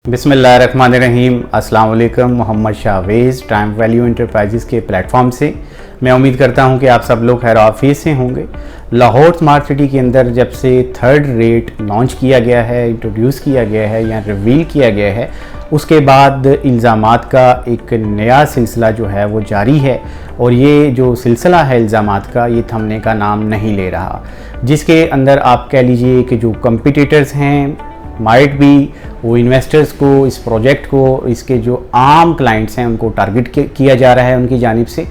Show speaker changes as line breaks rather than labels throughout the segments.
बिस्मिल्लाहिर्रहमानिर्रहीम। अस्सलाम वालेकुम। Mohammad Shahvez Time Value Enterprises के प्लेटफॉर्म से मैं उम्मीद करता हूं कि आप सब लोग खैर आफियत से होंगे। लाहौर स्मार्ट सिटी के अंदर जब से थर्ड रेट लॉन्च किया गया है, इंट्रोड्यूस किया गया है या रिवील किया गया है, उसके बाद इल्ज़ामात का एक नया सिलसिला जो है वो जारी है। और ये जो सिलसिला है इल्ज़ामात का, ये थमने का नाम नहीं ले रहा, जिसके अंदर आप कह लीजिए कि जो कंपिटिटर्स हैं माइट भी वो इन्वेस्टर्स को, इस प्रोजेक्ट को, इसके जो आम क्लाइंट्स हैं उनको टारगेट किया जा रहा है उनकी जानिब से।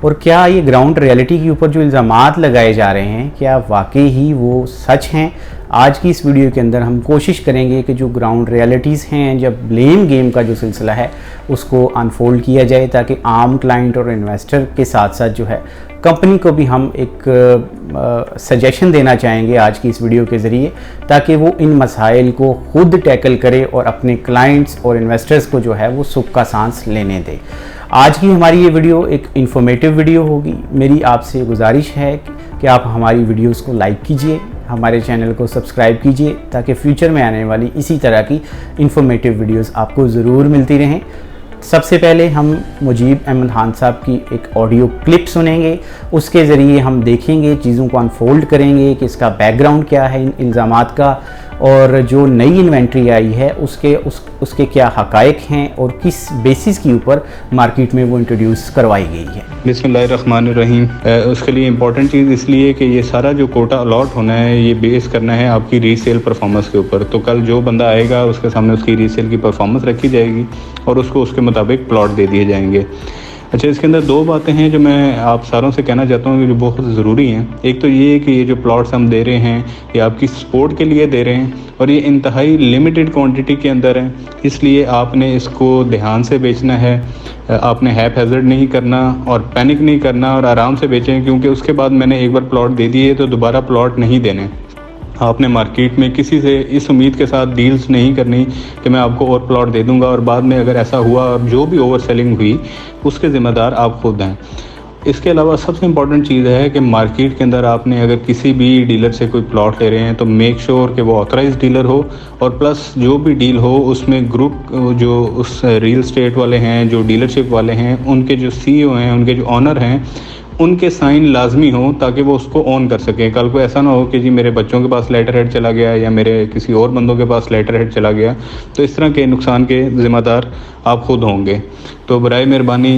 और क्या ये ग्राउंड रियलिटी के ऊपर जो इल्ज़ामात लगाए जा रहे हैं, क्या वाकई ही वो सच हैं? आज की इस वीडियो के अंदर हम कोशिश करेंगे कि जो ग्राउंड रियलिटीज़ हैं, जब ब्लेम गेम का जो सिलसिला है उसको अनफोल्ड किया जाए, ताकि आम क्लाइंट और इन्वेस्टर के साथ साथ जो है कंपनी को भी हम एक सजेशन देना चाहेंगे आज की इस वीडियो के ज़रिए, ताकि वो इन मसाइल को खुद टैकल करे और अपने क्लाइंट्स और इन्वेस्टर्स को जो है वो सुख का सांस लेने दे। आज की हमारी ये वीडियो एक इन्फॉर्मेटिव वीडियो होगी। मेरी आपसे गुजारिश है कि आप हमारी वीडियोस को लाइक कीजिए, हमारे चैनल को सब्सक्राइब कीजिए, ताकि फ्यूचर में आने वाली इसी तरह की इन्फॉर्मेटिव वीडियोस आपको ज़रूर मिलती रहें। सबसे पहले हम मुजीब अहमद खान साहब की एक ऑडियो क्लिप सुनेंगे, उसके ज़रिए हम देखेंगे, चीज़ों को अनफोल्ड करेंगे कि इसका बैकग्राउंड क्या है इन इल्ज़ामात का, और जो नई इन्वेंट्री आई है उसके क्या हक़ाइक़ हैं और किस बेसिस के ऊपर मार्केट में वो इंट्रोड्यूस करवाई गई है।
बिस्मिल्लाहिर्रहमानिर्रहीम। उसके लिए इम्पॉर्टेंट चीज़ इसलिए कि ये सारा जो कोटा अलॉट होना है ये बेस करना है आपकी रीसेल परफॉर्मेंस के ऊपर। तो कल जो बंदा आएगा उसके सामने उसकी रीसेल की परफॉर्मेंस रखी जाएगी और उसको उसके मुताबिक प्लॉट दे दिए जाएंगे। अच्छा, इसके अंदर दो बातें हैं जो मैं आप सारों से कहना चाहता हूँ, जो बहुत ज़रूरी हैं। एक तो ये कि ये जो प्लॉट्स हम दे रहे हैं ये आपकी सपोर्ट के लिए दे रहे हैं और ये इंतहाई लिमिटेड क्वांटिटी के अंदर है, इसलिए आपने इसको ध्यान से बेचना है। आपने हैप हैज़र्ड नहीं करना और पैनिक नहीं करना और आराम से बेचें, क्योंकि उसके बाद मैंने एक बार प्लॉट दे दिए तो दोबारा प्लॉट नहीं देने। आपने मार्केट में किसी से इस उम्मीद के साथ डील्स नहीं करनी कि मैं आपको और प्लॉट दे दूंगा और बाद में अगर ऐसा हुआ और जो भी ओवर सेलिंग हुई उसके ज़िम्मेदार आप खुद हैं। इसके अलावा सबसे इम्पॉर्टेंट चीज़ है कि मार्केट के अंदर आपने अगर किसी भी डीलर से कोई प्लॉट ले रहे हैं तो मेक श्योर कि वो ऑथराइज्ड डीलर हो, और प्लस जो भी डील हो उसमें ग्रुप जो उस रियल एस्टेट वाले हैं, जो डीलरशिप वाले हैं, उनके जो CEO हैं, उनके जो ऑनर हैं, उनके साइन लाजमी हो ताकि वो उसको ऑन कर सकें। कल को ऐसा ना हो कि जी मेरे बच्चों के पास लेटर हेड चला गया या मेरे किसी और बंदों के पास लेटर हेड चला गया, तो इस तरह के नुकसान के ज़िम्मेदार आप खुद होंगे। तो बराए मेहरबानी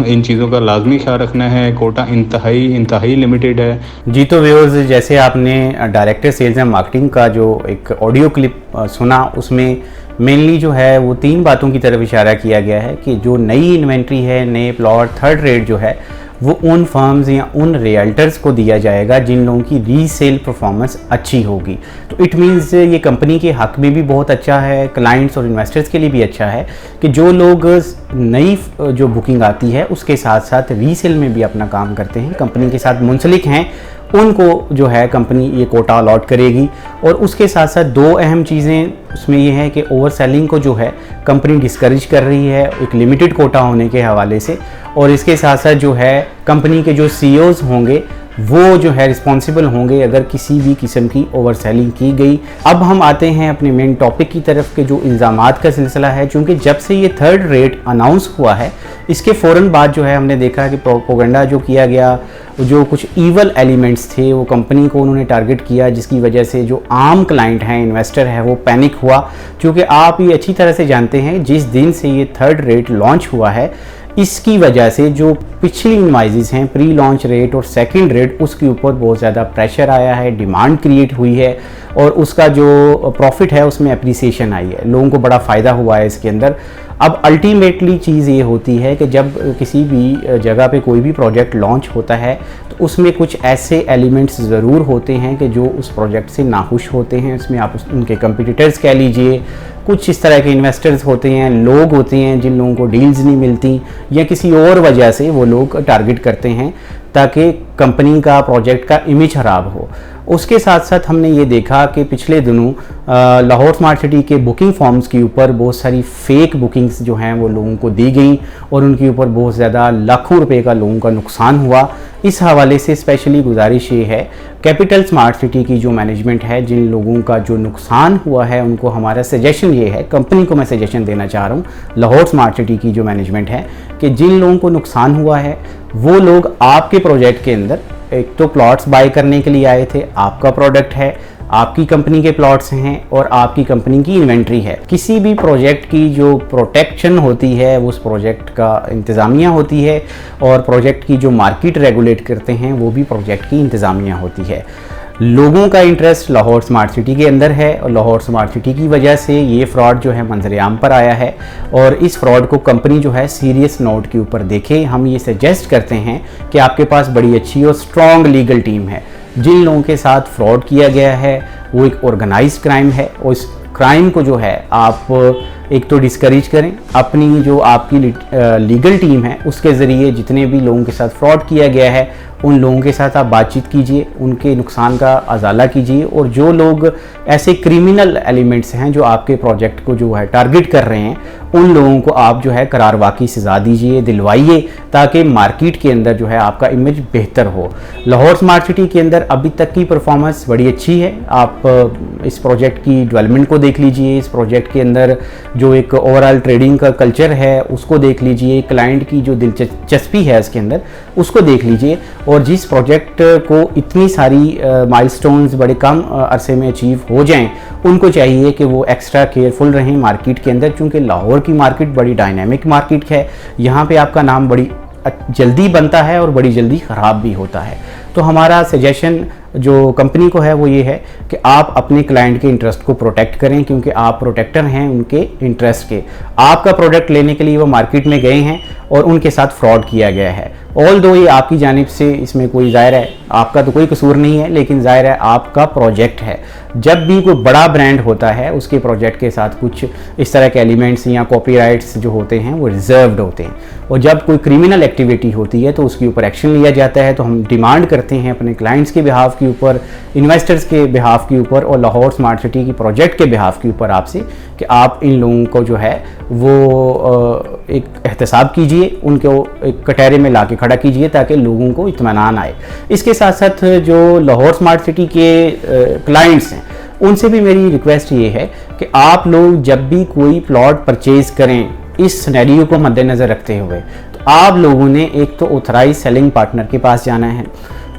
इन चीज़ों का लाजमी ख्याल रखना है। कोटा इंतहाई लिमिटेड है
जी। तो व्यूअर्स, जैसे आपने डायरेक्टर सेल्स एंड मार्केटिंग का जो एक ऑडियो क्लिप सुना, उसमें मेनली जो है वो 3 बातों की तरफ इशारा किया गया है कि जो नई इन्वेंट्री है, नए प्लॉट, थर्ड रेट जो है वो उन फर्म्स या उन रियल्टर्स को दिया जाएगा जिन लोगों की रीसेल परफॉर्मेंस अच्छी होगी। तो इट मीन्स ये कंपनी के हक में भी बहुत अच्छा है, क्लाइंट्स और इन्वेस्टर्स के लिए भी अच्छा है कि जो लोग नई जो बुकिंग आती है उसके साथ साथ रीसेल में भी अपना काम करते हैं, कंपनी के साथ मुंसलिक हैं, उनको जो है कंपनी ये कोटा अलॉट करेगी। और उसके साथ साथ 2 अहम चीज़ें उसमें ये है कि ओवर सेलिंग को जो है कंपनी डिस्करेज कर रही है एक लिमिटेड कोटा होने के हवाले से, और इसके साथ साथ जो है कंपनी के जो CEOs होंगे वो जो है रिस्पॉन्सिबल होंगे अगर किसी भी किस्म की ओवर सेलिंग की गई। अब हम आते हैं अपने मेन टॉपिक की तरफ के जो इल्ज़ामात का सिलसिला है। चूँकि जब से ये थर्ड रेट अनाउंस हुआ है, इसके फ़ौरन बाद जो है हमने देखा कि प्रोपेगेंडा जो किया गया, जो कुछ ईवल एलिमेंट्स थे वो कंपनी को उन्होंने टारगेट किया, जिसकी वजह से जो आम क्लाइंट हैं, इन्वेस्टर है, वो पैनिक हुआ। क्योंकि आप ये अच्छी तरह से जानते हैं जिस दिन से ये थर्ड रेट लॉन्च हुआ है, इसकी वजह से जो पिछली इनवाइसेस हैं, प्री लॉन्च रेट और सेकंड रेट, उसके ऊपर बहुत ज़्यादा प्रेशर आया है, डिमांड क्रिएट हुई है और उसका जो प्रॉफिट है उसमें एप्रिसिएशन आई है, लोगों को बड़ा फ़ायदा हुआ है इसके अंदर। अब अल्टीमेटली चीज़ ये होती है कि जब किसी भी जगह पे कोई भी प्रोजेक्ट लॉन्च होता है तो उसमें कुछ ऐसे एलिमेंट्स ज़रूर होते हैं कि जो उस प्रोजेक्ट से नाखुश होते हैं। उसमें आप उनके कंपटीटर्स कह लीजिए, कुछ इस तरह के इन्वेस्टर्स होते हैं, लोग होते हैं जिन लोगों को डील्स नहीं मिलती या किसी और वजह से वो लोग टारगेट करते हैं ताकि कंपनी का, प्रोजेक्ट का इमेज ख़राब हो। उसके साथ साथ हमने ये देखा कि पिछले दिनों लाहौर स्मार्ट सिटी के बुकिंग फॉर्म्स के ऊपर बहुत सारी फेक बुकिंग्स जो हैं वो लोगों को दी गई और उनके ऊपर बहुत ज़्यादा लाखों रुपए का लोगों का नुकसान हुआ, इस हवाले से स्पेशली गुजारिश ये है, कैपिटल स्मार्ट सिटी की जो मैनेजमेंट है, जिन लोगों का जो नुकसान हुआ है उनको हमारा सजेशन ये है, कंपनी को मैं सजेशन देना चाह रहा हूँ, लाहौर स्मार्ट सिटी की जो मैनेजमेंट है, कि जिन लोगों को नुकसान हुआ है वो लोग आपके प्रोजेक्ट के अंदर एक तो प्लॉट्स बाय करने के लिए आए थे, आपका प्रोडक्ट है, आपकी कंपनी के प्लॉट्स हैं और आपकी कंपनी की इन्वेंट्री है। किसी भी प्रोजेक्ट की जो प्रोटेक्शन होती है उस प्रोजेक्ट का इंतज़ामिया होती है, और प्रोजेक्ट की जो मार्केट रेगुलेट करते हैं वो भी प्रोजेक्ट की इंतज़ामिया होती है। लोगों का इंटरेस्ट लाहौर स्मार्ट सिटी के अंदर है और लाहौर स्मार्ट सिटी की वजह से ये फ्रॉड जो है मंजर-ए-आम पर आया है, और इस फ्रॉड को कंपनी जो है सीरियस नोट के ऊपर देखे। हम ये सजेस्ट करते हैं कि आपके पास बड़ी अच्छी और स्ट्रॉन्ग लीगल टीम है। जिन लोगों के साथ फ्रॉड किया गया है वो एक ऑर्गेनाइज्ड क्राइम है, और इस क्राइम को जो है आप एक तो डिस्करेज करें, अपनी जो आपकी लीगल टीम है उसके ज़रिए जितने भी लोगों के साथ फ्रॉड किया गया है उन लोगों के साथ आप बातचीत कीजिए, उनके नुकसान का अजाला कीजिए, और जो लोग ऐसे क्रिमिनल एलिमेंट्स हैं जो आपके प्रोजेक्ट को जो है टारगेट कर रहे हैं उन लोगों को आप जो है करारवा की सज़ा दीजिए, दिलवाइए, ताकि मार्केट के अंदर जो है आपका इमेज बेहतर हो। लाहौर स्मार्ट सिटी के अंदर अभी तक की परफॉर्मेंस बड़ी अच्छी है। आप इस प्रोजेक्ट की डेवलपमेंट को देख लीजिए, इस प्रोजेक्ट के अंदर जो एक ओवरऑल ट्रेडिंग का कल्चर है उसको देख लीजिए, क्लाइंट की जो दिलचस्पी है इसके अंदर उसको देख लीजिए, और जिस प्रोजेक्ट को इतनी सारी माइलस्टोन्स बड़े कम अरसे में अचीव हो जाएं, उनको चाहिए कि वो एक्स्ट्रा केयरफुल रहें मार्केट के अंदर, क्योंकि लाहौर की मार्केट बड़ी डायनामिक मार्केट है। यहाँ पे आपका नाम बड़ी जल्दी बनता है और बड़ी जल्दी ख़राब भी होता है। तो हमारा सजेशन जो कंपनी को है वो ये है कि आप अपने क्लाइंट के इंटरेस्ट को प्रोटेक्ट करें, क्योंकि आप प्रोटेक्टर हैं उनके इंटरेस्ट के। आपका प्रोडक्ट लेने के लिए वो मार्केट में गए हैं और उनके साथ फ्रॉड किया गया है। ऑल दो ये आपकी जानिब से इसमें कोई ज़ाहिर है आपका तो कोई कसूर नहीं है, लेकिन ज़ाहिर है आपका प्रोजेक्ट है। जब भी कोई बड़ा ब्रांड होता है उसके प्रोजेक्ट के साथ कुछ इस तरह के एलिमेंट्स या कॉपीराइट्स जो होते हैं वो रिजर्व्ड होते हैं, और जब कोई क्रिमिनल एक्टिविटी होती है तो उसके ऊपर एक्शन लिया जाता है। तो हम डिमांड करते हैं अपने क्लाइंट्स के बिहाफ के ऊपर, इन्वेस्टर्स के बिहाफ के ऊपर और लाहौर स्मार्ट सिटी की प्रोजेक्ट के बिहाफ के ऊपर आपसे कि आप इन लोगों को जो है वो एक एहतसाब कीजिए, उनको एक कटहरे में ला के खड़ा कीजिए ताकि लोगों को इत्मीनान आए। इसके साथ साथ जो लाहौर स्मार्ट सिटी के क्लाइंट्स हैं उनसे भी मेरी रिक्वेस्ट ये है कि आप लोग जब भी कोई प्लॉट परचेज़ करें इस सिनेरियो को मद्देनज़र रखते हुए, तो आप लोगों ने एक तो ऑथराइज सेलिंग पार्टनर के पास जाना है।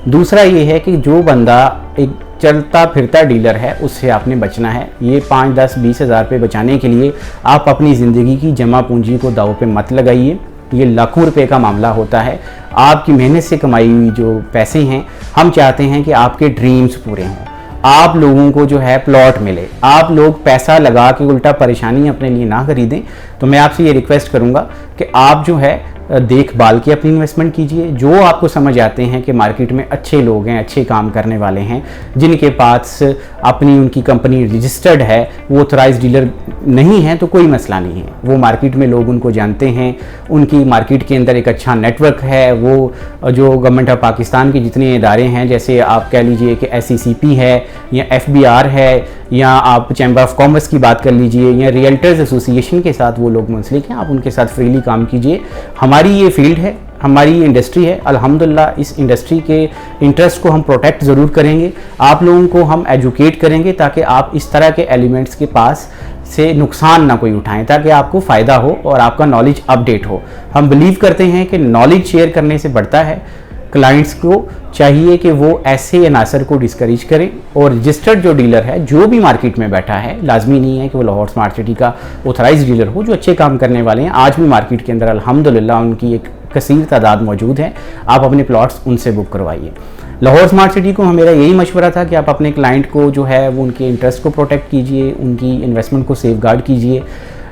दूसरा ये है कि जो बंदा एक चलता फिरता डीलर है उससे आपने बचना है। ये 5, 10, 20 हज़ार रुपये बचाने के लिए आप अपनी ज़िंदगी की जमा पूंजी को दाव पे मत लगाइए। ये लाखों रुपए का मामला होता है। आपकी मेहनत से कमाई हुई जो पैसे हैं, हम चाहते हैं कि आपके ड्रीम्स पूरे हों, आप लोगों को जो है प्लॉट मिले, आप लोग पैसा लगा के उल्टा परेशानी अपने लिए ना खरीदें। तो मैं आपसे ये रिक्वेस्ट करूँगा कि आप जो है देखभाल के अपनी इन्वेस्टमेंट कीजिए। जो आपको समझ आते हैं कि मार्केट में अच्छे लोग हैं, अच्छे काम करने वाले हैं, जिनके पास अपनी उनकी कंपनी रजिस्टर्ड है, वो ऑथराइज डीलर नहीं है तो कोई मसला नहीं है, वो मार्केट में लोग उनको जानते हैं, उनकी मार्केट के अंदर एक अच्छा नेटवर्क है। वो जो गवर्नमेंट ऑफ पाकिस्तान के जितने इदारे हैं, जैसे आप कह लीजिए कि SCCP है या FBR है, या आप चैम्बर ऑफ कॉमर्स की बात कर लीजिए, या रियल्टर्स एसोसिएशन के साथ वो लोग मुंसलिक हैं, आप उनके साथ फ्रीली काम कीजिए। हमारी ये फील्ड है, हमारी ये इंडस्ट्री है, अल्हम्दुलिल्लाह इस इंडस्ट्री के इंटरेस्ट को हम प्रोटेक्ट ज़रूर करेंगे। आप लोगों को हम एजुकेट करेंगे ताकि आप इस तरह के एलिमेंट्स के पास से नुकसान ना कोई उठाएं, ताकि आपको फ़ायदा हो और आपका नॉलेज अपडेट हो। हम बिलीव करते हैं कि नॉलेज शेयर करने से बढ़ता है। क्लाइंट्स को चाहिए कि वो ऐसे अनासर को डिस्करेज करें, और रजिस्टर्ड जो डीलर है जो भी मार्केट में बैठा है, लाजमी नहीं है कि वो लाहौर स्मार्ट सिटी का ऑथराइज डीलर हो, जो अच्छे काम करने वाले हैं आज भी मार्केट के अंदर अल्हम्दुलिल्लाह उनकी एक कसीर तादाद मौजूद है, आप अपने प्लॉट्स उनसे बुक करवाइए। लाहौर स्मार्ट सिटी को मेरा यही मशवरा था कि आप अपने क्लाइंट को जो है वो उनके इंटरेस्ट को प्रोटेक्ट कीजिए, उनकी इन्वेस्टमेंट को सेफगार्ड कीजिए।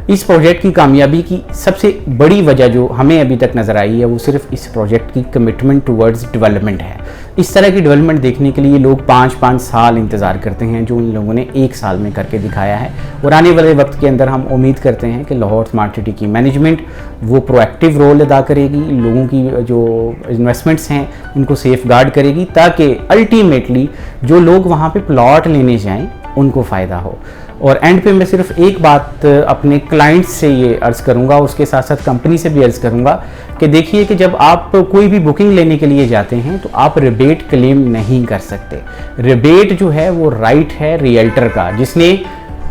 इस प्रोजेक्ट की कामयाबी की सबसे बड़ी वजह जो हमें अभी तक नज़र आई है वो सिर्फ इस प्रोजेक्ट की कमिटमेंट टुवर्ड्स डेवलपमेंट है। इस तरह की डेवलपमेंट देखने के लिए लोग 5-5 साल इंतज़ार करते हैं, जो इन लोगों ने 1 साल में करके दिखाया है। और आने वाले वक्त के अंदर हम उम्मीद करते हैं कि लाहौर स्मार्ट सिटी की मैनेजमेंट वो प्रोएक्टिव रोल अदा करेगी, लोगों की जो इन्वेस्टमेंट्स हैं उनको सेफ गार्ड करेगी, ताकि अल्टीमेटली जो लोग वहाँ पर प्लॉट लेने जाएँ उनको फ़ायदा हो। और एंड पे मैं सिर्फ एक बात अपने क्लाइंट्स से ये अर्ज़ करूँगा, उसके साथ साथ कंपनी से भी अर्ज़ करूँगा, कि देखिए कि जब आप कोई भी बुकिंग लेने के लिए जाते हैं तो आप रिबेट क्लेम नहीं कर सकते। रिबेट जो है वो राइट है रियल्टर का, जिसने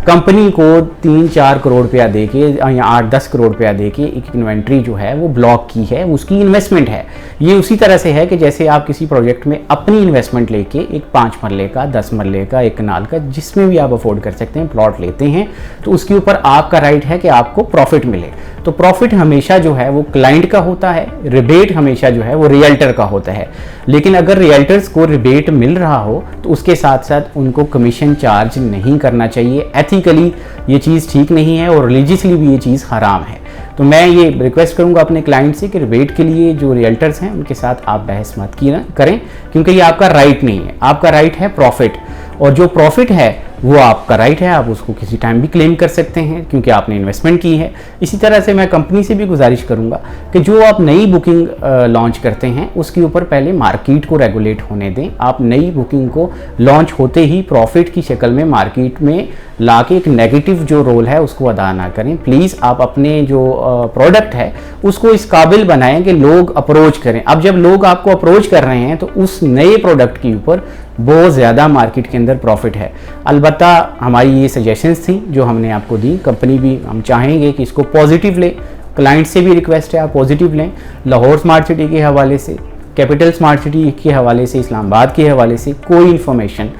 कंपनी को 3-4 करोड़ रुपया दे के या 8-10 करोड़ रुपया दे के एक इन्वेंट्री जो है वो ब्लॉक की है, उसकी इन्वेस्टमेंट है। ये उसी तरह से है कि जैसे आप किसी प्रोजेक्ट में अपनी इन्वेस्टमेंट लेके एक 5 मरले का, 10 मरले का, 1 कनाल का, जिसमें भी आप अफोर्ड कर सकते हैं प्लॉट लेते हैं, तो उसके ऊपर आपका राइट है कि आपको प्रॉफिट मिले। तो प्रॉफिट हमेशा जो है वो क्लाइंट का होता है, रिबेट हमेशा जो है वो रियल्टर का होता है। लेकिन अगर रियल्टर्स को रिबेट मिल रहा हो तो उसके साथ साथ उनको कमीशन चार्ज नहीं करना चाहिए। एथिकली ये चीज़ ठीक नहीं है और रिलीजियसली भी ये चीज़ हराम है। तो मैं ये रिक्वेस्ट करूंगा अपने क्लाइंट से कि रिबेट के लिए जो रियल्टर्स हैं उनके साथ आप बहस मत करें, क्योंकि ये आपका राइट नहीं है। आपका राइट है प्रॉफिट, और जो प्रॉफिट है वो आपका राइट है, आप उसको किसी टाइम भी क्लेम कर सकते हैं क्योंकि आपने इन्वेस्टमेंट की है। इसी तरह से मैं कंपनी से भी गुजारिश करूंगा कि जो आप नई बुकिंग लॉन्च करते हैं उसके ऊपर पहले मार्केट को रेगुलेट होने दें। आप नई बुकिंग को लॉन्च होते ही प्रॉफिट की शक्ल में मार्केट में ला के एक नेगेटिव जो रोल है उसको अदा ना करें। प्लीज़ आप अपने जो प्रोडक्ट है उसको इस काबिल बनाएं कि लोग अप्रोच करें। अब जब लोग आपको अप्रोच कर रहे हैं तो उस नए प्रोडक्ट के ऊपर बहुत ज़्यादा मार्केट के अंदर प्रॉफिट है। अलबत्ता हमारी ये सजेशंस थी जो हमने आपको दी। कंपनी भी हम चाहेंगे कि इसको पॉजिटिव ले, क्लाइंट से भी रिक्वेस्ट है आप पॉजिटिव लें। लाहौर स्मार्ट सिटी के हवाले से, कैपिटल स्मार्ट सिटी के हवाले से, इस्लामाबाद के हवाले से कोई इन्फॉर्मेशन,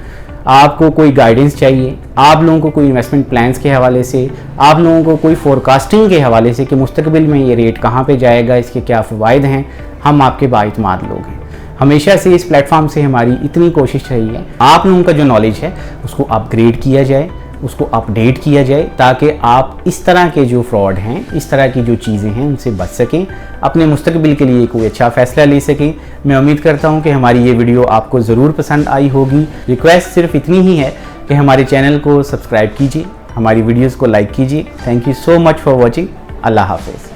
आपको कोई गाइडेंस चाहिए, आप लोगों को कोई इन्वेस्टमेंट प्लान्स के हवाले से, आप लोगों को कोई फोरकास्टिंग के हवाले से कि मुस्तकबिल में ये रेट कहाँ पे जाएगा, इसके क्या फ़वाइद हैं, हम आपके बाइतमाद लोग हैं। हमेशा से इस प्लेटफॉर्म से हमारी इतनी कोशिश रही है आप लोगों का जो नॉलेज है उसको अपग्रेड किया जाए, उसको अपडेट किया जाए, ताकि आप इस तरह के जो फ्रॉड हैं, इस तरह की जो चीज़ें हैं उनसे बच सकें, अपने मुस्तकबिल के लिए कोई अच्छा फ़ैसला ले सकें। मैं उम्मीद करता हूं कि हमारी ये वीडियो आपको ज़रूर पसंद आई होगी। रिक्वेस्ट सिर्फ इतनी ही है कि हमारे चैनल को सब्सक्राइब कीजिए, हमारी वीडियोज़ को लाइक कीजिए। Thank you so much for watching. अल्लाह हाफिज़।